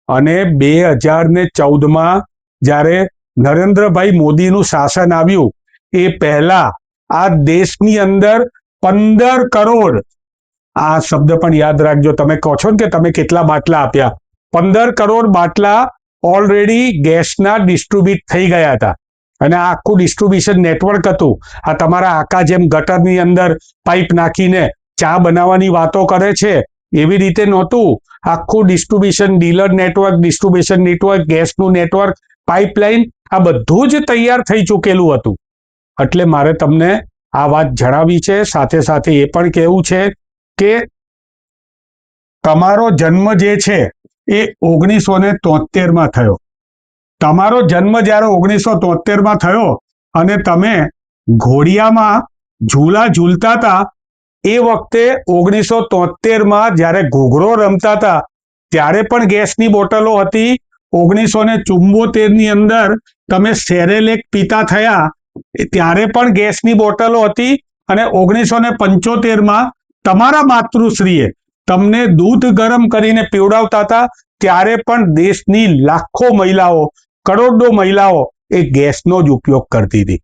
અને 2014માં જ્યારે નરેન્દ્રભાઈ મોદીનું શાસન આવ્યું એ પહેલા આ દેશની અંદર 15 કરોડ, આ શબ્દ પણ યાદ રાખજો, તમે કહો છો ને કે તમે કેટલા બાટલા આપ્યા, 15 કરોડ બાટલા ઓલરેડી ગેસના ડિસ્ટ્રીબ્યુટ થઈ ગયા હતા. અને આ આખું ડિસ્ટ્રીબ્યુશન નેટવર્ક હતું. આ તમારા આકા જેમ ગટરની અંદર પાઇપ નાખીને ચા બનાવવાની વાતો કરે છે એવી રીતે નહોતું. આખું distribution, dealer network, distribution network, ગેસનું નેટવર્ક, પાઇપલાઇન, આ બધું જ તૈયાર થઈ ચૂકેલું હતું. એટલે મારે તમને આ વાત જણાવી છે. સાથે સાથે એ પણ કહેવું છે કે તમારો જન્મ જે છે એ 1973માં થયો. તમારો જન્મ જ્યારે 1973માં થયો અને તમે ઘોડિયામાં ઝૂલા ઝૂલતા હતા, એ વખતે 1973માં જ્યારે ઘૂઘરો રમતા હતા ત્યારે પણ ગેસની બોટલો હતી. 1974ની અંદર તમે સેરેલેક પીતા થયા ત્યારે પણ ગેસની બોટલો હતી. અને 1975માં તમારા માતૃશ્રીએ તમને દૂધ ગરમ કરીને પીવડાવતા હતા ત્યારે પણ દેશની લાખો મહિલાઓ, કરોડો મહિલાઓ એ ગેસનો જ ઉપયોગ કરતી હતી.